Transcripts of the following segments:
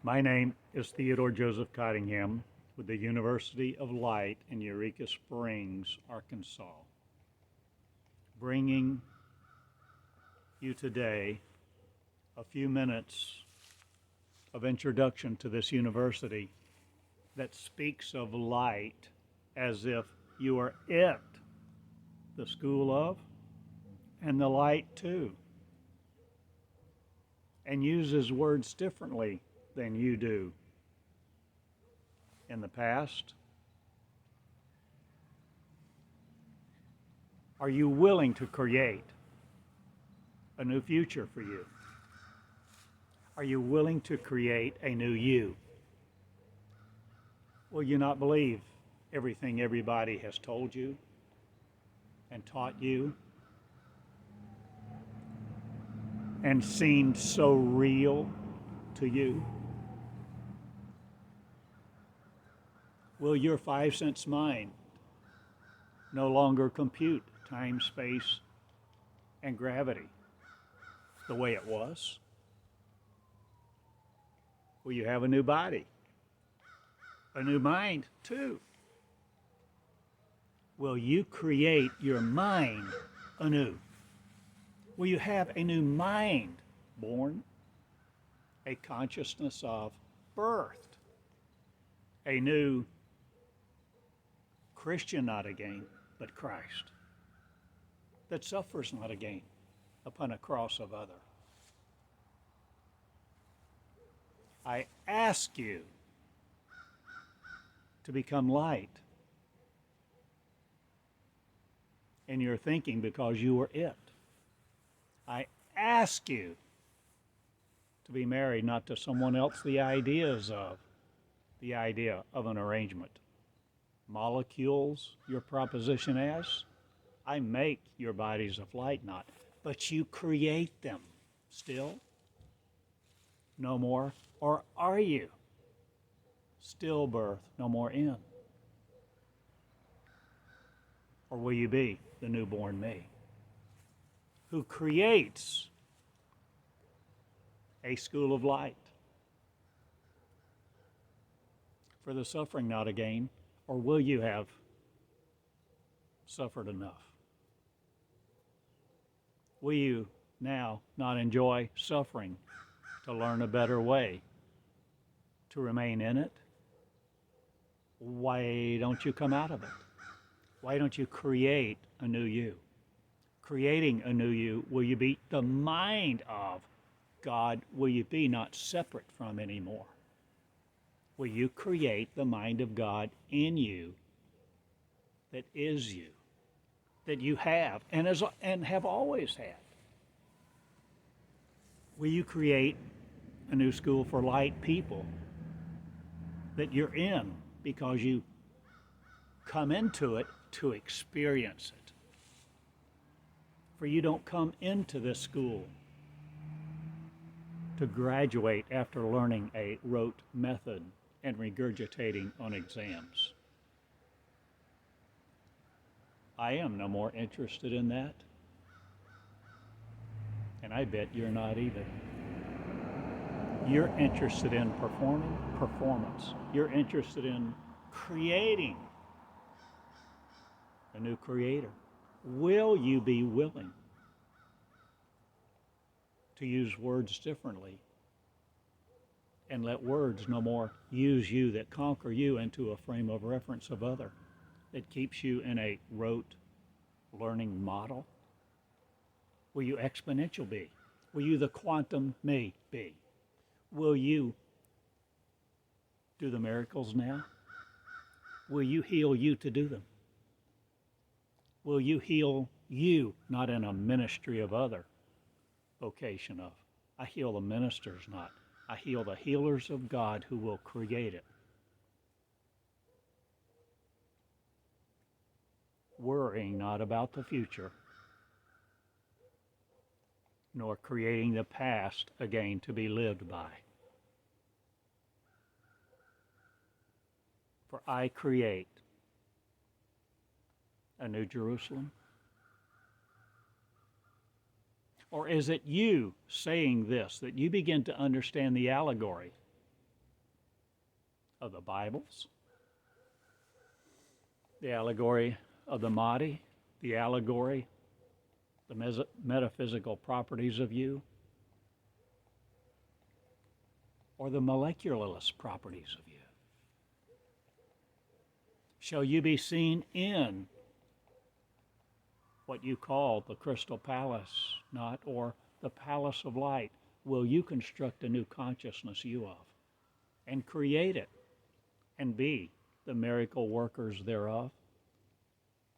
My name is Theodore Joseph Cottingham with the University of Light in Eureka Springs, Arkansas, bringing you today a few minutes of introduction to this university that speaks of light as if you are it, the school of, and the light too, and uses words differently than you do. In the past, are you willing to create a new future for you? Are you willing to create a new you? Will you not believe everything everybody has told you and taught you and seemed so real to you? Will your five-sense mind no longer compute time, space, and gravity the way it was? Will you have a new body, a new mind too? Will you create your mind anew? Will you have a new mind born, a consciousness of birth, a new Christian, not again, but Christ, that suffers not again upon a cross of other? I ask you to become light in your thinking because you are it. I ask you to be married not to someone else the idea of an arrangement. Molecules, your proposition as, I make your bodies of light not, but you create them still? No more? Or are you stillbirth, no more in? Or will you be the newborn me who creates a school of light for the suffering not again? Or will you have suffered enough? Will you now not enjoy suffering to learn a better way to remain in it? Why don't you come out of it? Why don't you create a new you? Creating a new you, will you be the mind of God? Will you be not separate from anymore? Will you create the mind of God in you that is you, that you have and have always had? Will you create a new school for light people that you're in because you come into it to experience it? For you don't come into this school to graduate after learning a rote method and regurgitating on exams. I am no more interested in that, and I bet you're not either. You're interested in performance. You're interested in creating a new creator. Will you be willing to use words differently and let words no more use you that conquer you into a frame of reference of other that keeps you in a rote learning model? Will you exponential be? Will you the quantum me be? Will you do the miracles now? Will you heal you to do them? Will you heal you, not in a ministry of other vocation of, I heal the ministers not, I heal the healers of God who will create it. Worrying not about the future, nor creating the past again to be lived by. For I create a new Jerusalem? Or is it you saying this, that you begin to understand the allegory of the Bibles, the allegory of the Mahdi, the allegory, the metaphysical properties of you, or the molecularist properties of you? Shall you be seen in what you call the crystal palace, not, or the palace of light? Will you construct a new consciousness you of, and create it, and be the miracle workers thereof,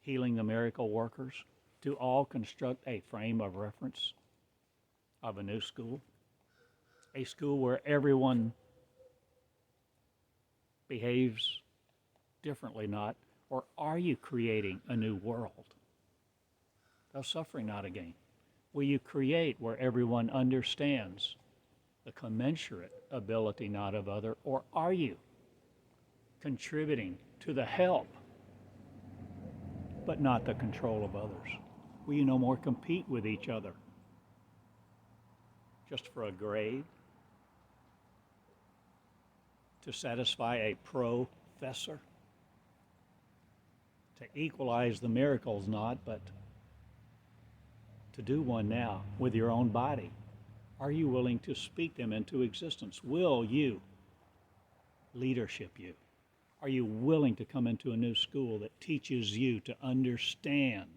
healing the miracle workers, to all construct a frame of reference of a new school, a school where everyone behaves differently, not, or are you creating a new world of suffering, not a gain? Will you create where everyone understands the commensurate ability, not of other, or are you contributing to the help, but not the control of others? Will you no more compete with each other just for a grade, to satisfy a professor, to equalize the miracles, not, but to do one now with your own body? Are you willing to speak them into existence? Will you leadership you? Are you willing to come into a new school that teaches you to understand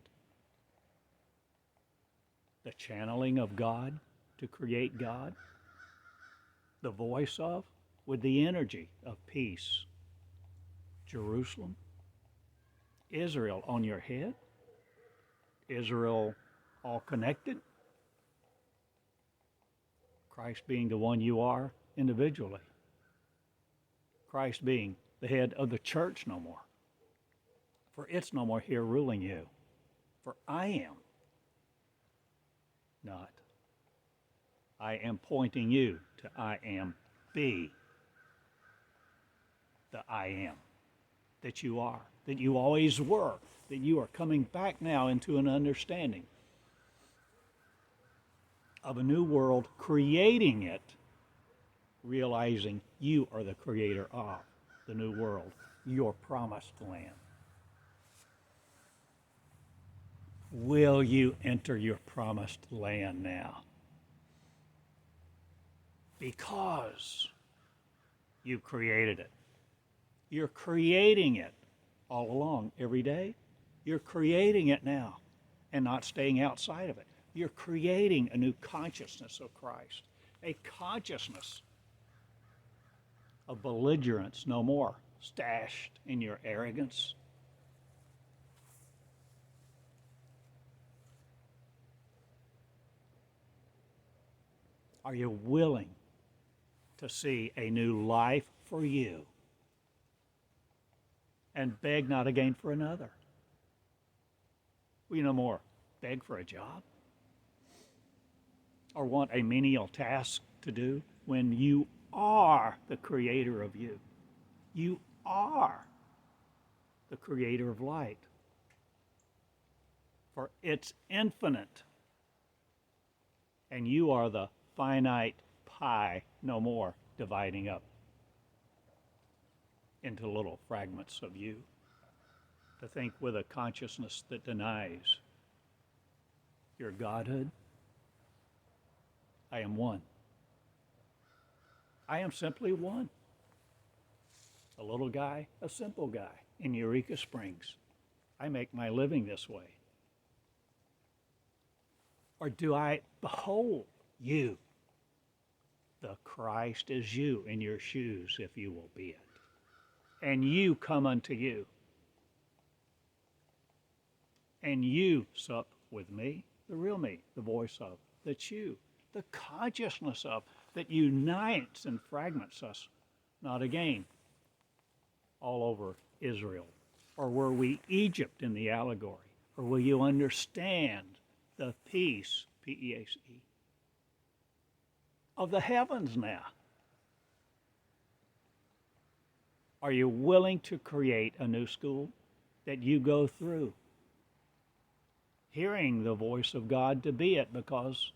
the channeling of God to create God, the voice of, with the energy of peace, Jerusalem, Israel on your head, Israel all connected, Christ being the one you are individually, Christ being the head of the church no more, for it's no more here ruling you, for I am not. I am pointing you to I am, be the I am that you are, that you always were, that you are coming back now into an understanding of a new world, creating it, realizing you are the creator of the new world, your promised land. Will you enter your promised land now? Because you created it. You're creating it all along, every day. You're creating it now and not staying outside of it. You're creating a new consciousness of Christ, a consciousness of belligerence no more, stashed in your arrogance. Are you willing to see a new life for you and beg not again for another? Will you no more beg for a job or want a menial task to do when you are the creator of you? You are the creator of light, for it's infinite, and you are the finite pie, no more dividing up into little fragments of you, to think with a consciousness that denies your godhood. I am one. I am simply one. A little guy, a simple guy in Eureka Springs. I make my living this way. Or do I behold you? The Christ is you in your shoes, if you will be it. And you come unto you. And you sup with me, the real me, the voice of, that's you, the consciousness of, that unites and fragments us, not again, all over Israel. Or were we Egypt in the allegory? Or will you understand the peace, P-E-A-C-E, of the heavens now? Are you willing to create a new school that you go through, hearing the voice of God to be it, because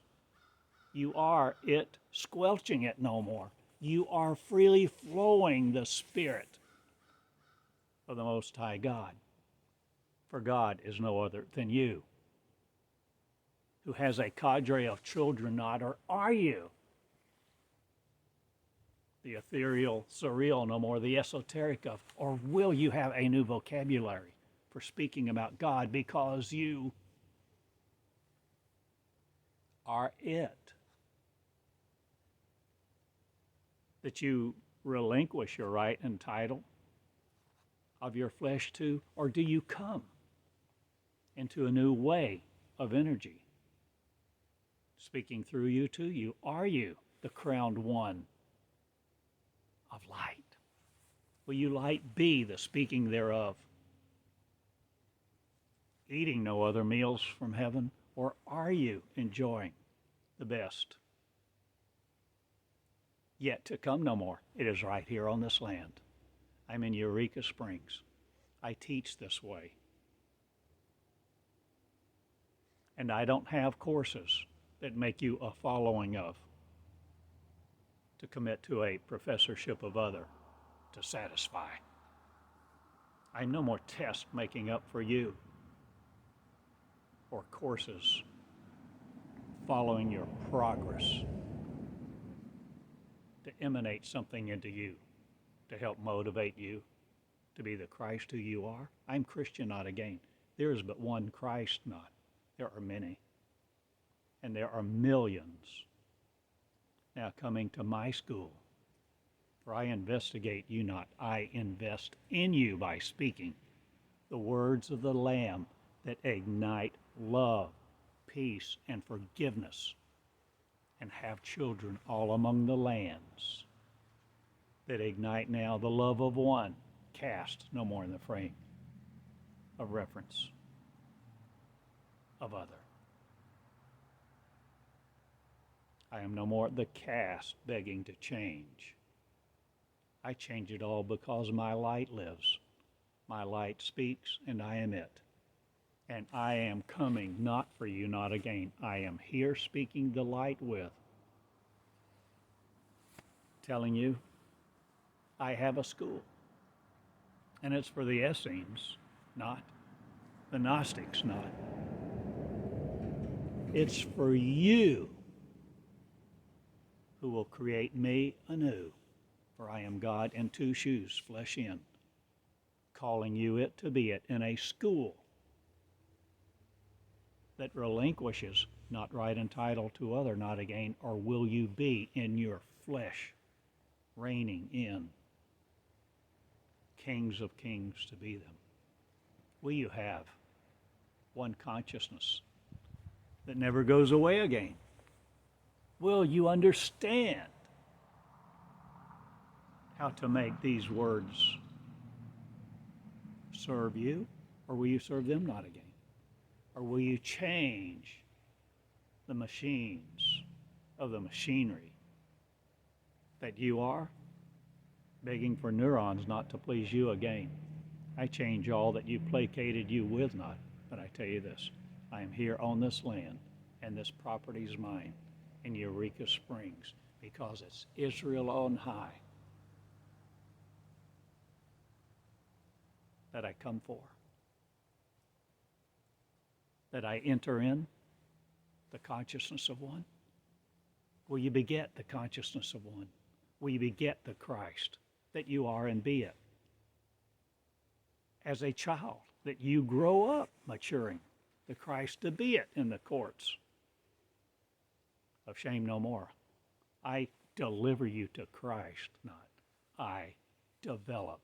you are it, squelching it no more? You are freely flowing the Spirit of the Most High God. For God is no other than you, who has a cadre of children not, or are you? The ethereal, surreal, no more the esoteric of, or will you have a new vocabulary for speaking about God because you are it? That you relinquish your right and title of your flesh to, or do you come into a new way of energy speaking through you to you? Are you the crowned one of light? Will you light be the speaking thereof? Eating no other meals from heaven, or are you enjoying the best yet to come no more? It is right here on this land. I'm in Eureka Springs. I teach this way. And I don't have courses that make you a following of, to commit to a professorship of other, to satisfy. I'm no more test making up for you, or courses following your progress to emanate something into you, to help motivate you to be the Christ who you are. I'm Christian, not again. There is but one Christ, not. There are many. And there are millions now coming to my school, for I investigate you not. I invest in you by speaking the words of the Lamb that ignite love, peace, and forgiveness, and have children all among the lands that ignite now the love of one, cast no more in the frame of reference of other. I am no more the cast begging to change. I change it all because my light lives. My light speaks, and I am it. And I am coming not for you, not again. I am here speaking the light with, telling you I have a school. And it's for the Essenes, not the Gnostics, not. It's for you who will create me anew. For I am God in two shoes, flesh in, calling you it to be it in a school that relinquishes not right and title to other, not again, or will you be in your flesh, reigning in kings of kings to be them? Will you have one consciousness that never goes away again? Will you understand how to make these words serve you, or will you serve them not again? Or will you change the machines of the machinery that you are, begging for neurons not to please you again? I change all that you placated you with not, but I tell you this, I am here on this land, and this property is mine in Eureka Springs, because it's Israel on high that I come for, that I enter in the consciousness of one. Will you beget the consciousness of one? Will you beget the Christ that you are and be it? As a child, that you grow up maturing the Christ to be it in the courts of shame no more. I deliver you to Christ, not I develop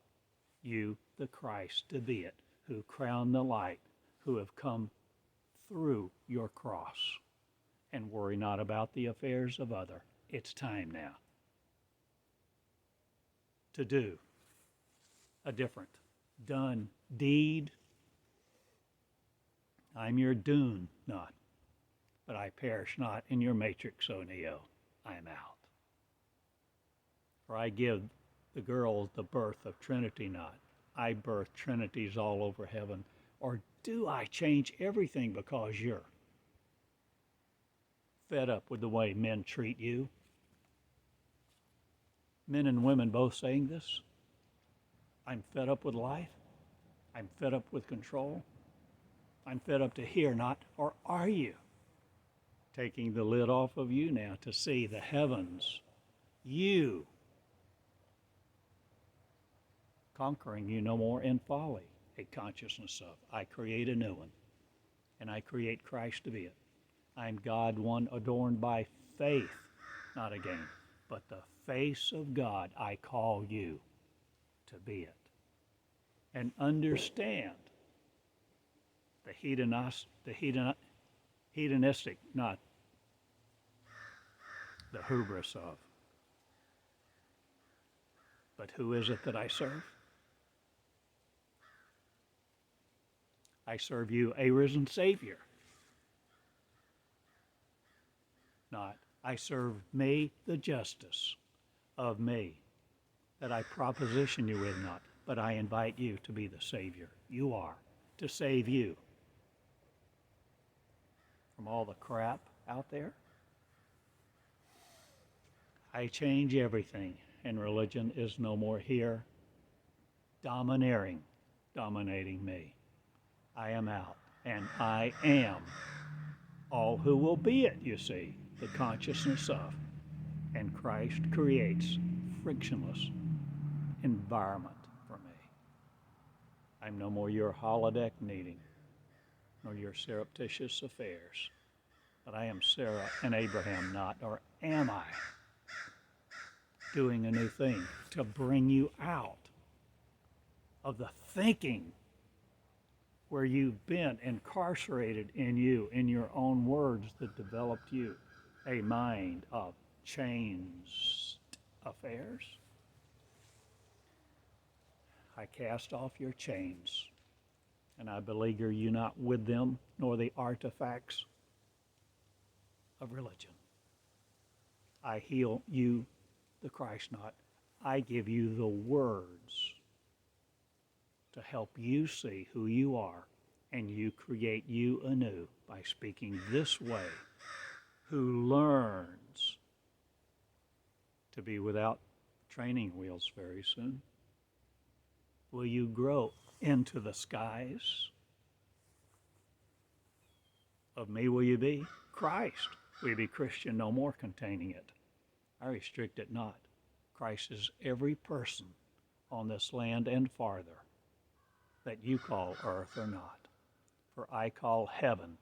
you the Christ to be it, who crown the light, who have come through your cross. And worry not about the affairs of other. It's time now to do a different done deed. I'm your dune, not, but I perish not in your matrix, O Neo. I am out. For I give the girls the birth of Trinity not. I birth Trinities all over heaven. Or do I change everything because you're fed up with the way men treat you? men and women both saying this? I'm fed up with life. I'm fed up with control. I'm fed up to hear not, or are you taking the lid off of you now to see the heavens, you conquering you no more in folly, a consciousness of, I create a new one, and I create Christ to be it. I'm God, one adorned by faith, not again, but the face of God, I call you to be it. And understand the hedonistic, not the hubris of. But who is it that I serve? I serve you, a risen Savior. Not, I serve me, the justice of me, that I proposition you with not, but I invite you to be the Savior. You are, to save you from all the crap out there. I change everything, and religion is no more here, domineering, dominating me. I am out, and I am all who will be it, you see, the consciousness of. And Christ creates frictionless environment for me. I'm no more your holodeck needing, nor your surreptitious affairs. But I am Sarah and Abraham not, or am I doing a new thing to bring you out of the thinking where you've been incarcerated in you, in your own words that developed you, a mind of changed affairs. I cast off your chains, and I beleaguer you not with them, nor the artifacts of religion. I heal you, the Christ not. I give you the words to help you see who you are, and you create you anew by speaking this way, who learns to be without training wheels very soon. Will you grow into the skies? Of me will you be Christ. Will you be Christian no more, containing it? I restrict it not. Christ is every person on this land and farther that you call earth or not. For I call heaven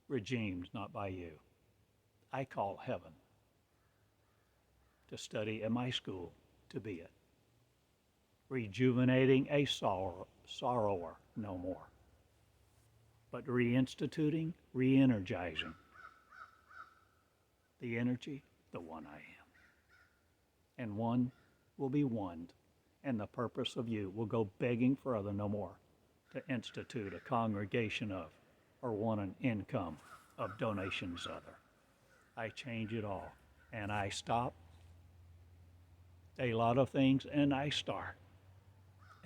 regimes not by you. I call heaven to study in my school to be it. Rejuvenating a sorrower no more, but reinstituting, re-energizing the energy, the one I am. And one will be one, and the purpose of you will go begging for other no more, to institute a congregation of, or want an income of donations other. I change it all, and I stop a lot of things, and I start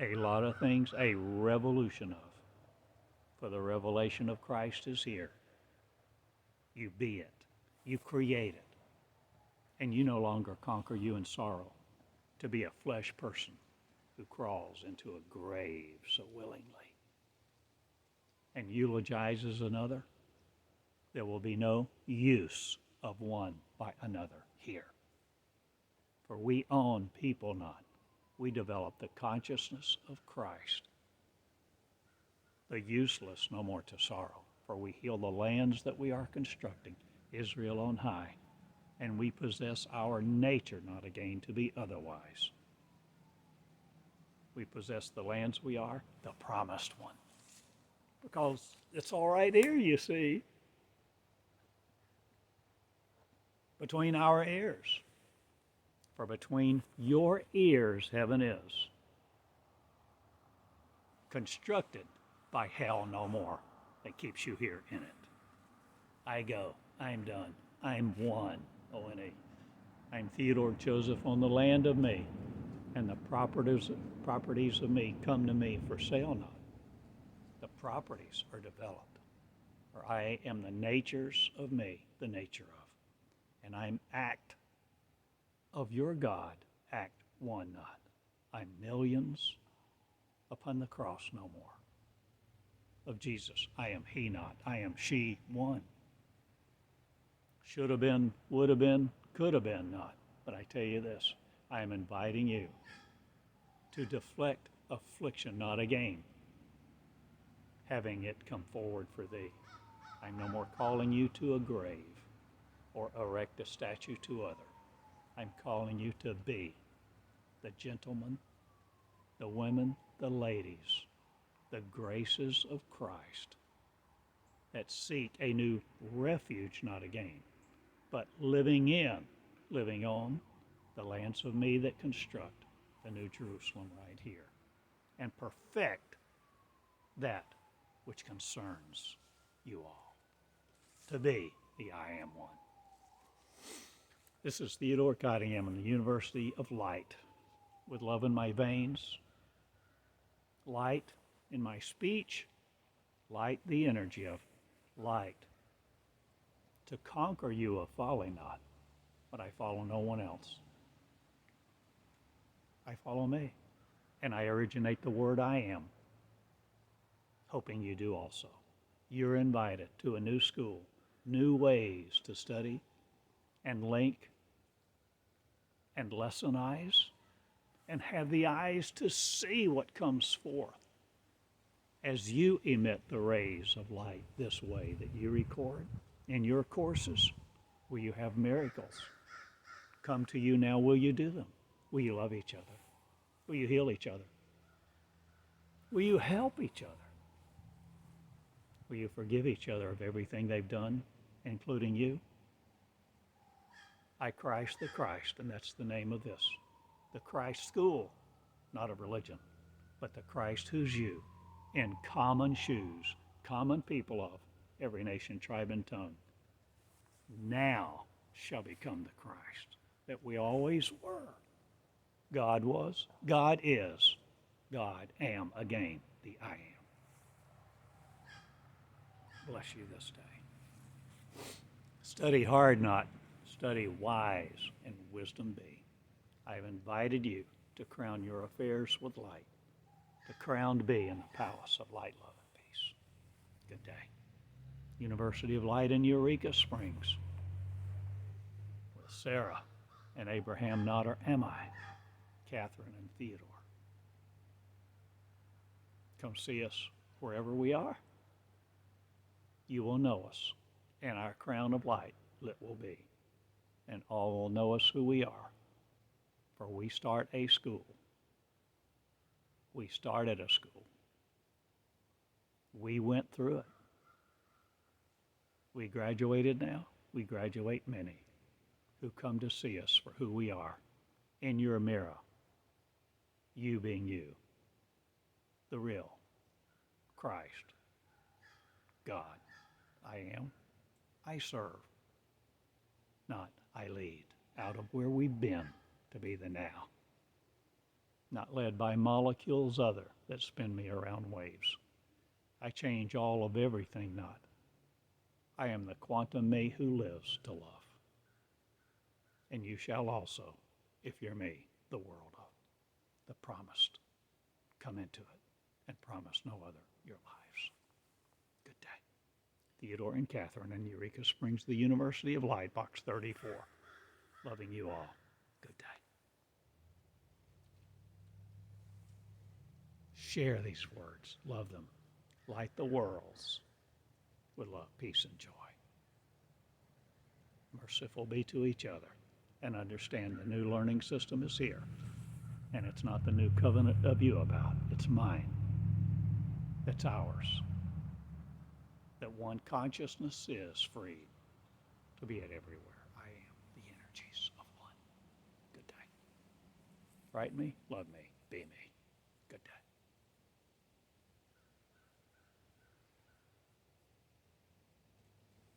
a lot of things, a revolution of. For the revelation of Christ is here. You be it. You create it. And you no longer conquer you in sorrow to be a flesh person who crawls into a grave so willingly and eulogizes another. There will be no use of one by another here. For we own people not. We develop the consciousness of Christ. The useless no more to sorrow, for we heal the lands that we are constructing, Israel on high, and we possess our nature not again to be otherwise. We possess the lands we are, the promised one. Because it's all right here, you see, between our ears. For between your ears heaven is, constructed by hell no more, that keeps you here in it. I go, I'm done, I'm one, O-N-E. I'm Theodore Joseph on the land of me, and the properties of me come to me for sale not. The properties are developed, for I am the natures of me, the nature of, and I'm act of your God, act one not. I'm millions upon the cross no more. Of Jesus, I am he not, I am she one. Should have been, would have been, could have been not. But I tell you this, I am inviting you to deflect affliction, not a gain, having it come forward for thee. I'm no more calling you to a grave or erect a statue to other. I'm calling you to be the gentlemen, the women, the ladies, the graces of Christ that seek a new refuge, not a gain, but living in, living on the lands of me that construct the New Jerusalem right here and perfect that which concerns you all, to be the I am one. This is Theodore Cottingham in the University of Light, with love in my veins, light in my speech, light the energy of light, to conquer you of folly not, but I follow no one else. I follow me, and I originate the word I am, hoping you do also. You're invited to a new school, new ways to study and link and lessonize and have the eyes to see what comes forth as you emit the rays of light this way that you record in your courses. Will you have miracles come to you now? Will you do them? Will you love each other? Will you heal each other? Will you help each other? Will you forgive each other of everything they've done, including you? I Christ the Christ, and that's the name of this. The Christ school, not of religion, but the Christ who's you, in common shoes, common people of every nation, tribe, and tongue, now shall become the Christ that we always were. God was, God is, God am again, the I am. Bless you this day. Study hard not, study wise, and wisdom be. I have invited you to crown your affairs with light, to crowned be in the palace of light, love, and peace. Good day. University of Light in Eureka Springs, with Sarah and Abraham Nodder, am I, Catherine and Theodore. Come see us wherever we are. You will know us, and our crown of light lit will be, and all will know us who we are, for we start a school. We started a school. We went through it. We graduated now. We graduate many who come to see us for who we are in your mirror, you being you, the real Christ, God. I am, I serve, not I lead, out of where we've been to be the now. Not led by molecules other that spin me around waves. I change all of everything not. I am the quantum me who lives to love. And you shall also, if you're me, the world of the promised. Come into it and promise no other your lives. Good day. Theodore and Catherine in Eureka Springs, the University of Light, Box 34. Loving you all. Good day. Share these words. Love them. Light the worlds with love, peace, and joy. Merciful be to each other, and understand the new learning system is here. And it's not the new covenant of you about. It's mine. It's ours. That one consciousness is free to be at everywhere. I am the energies of one. Good day. Write me, love me, be me.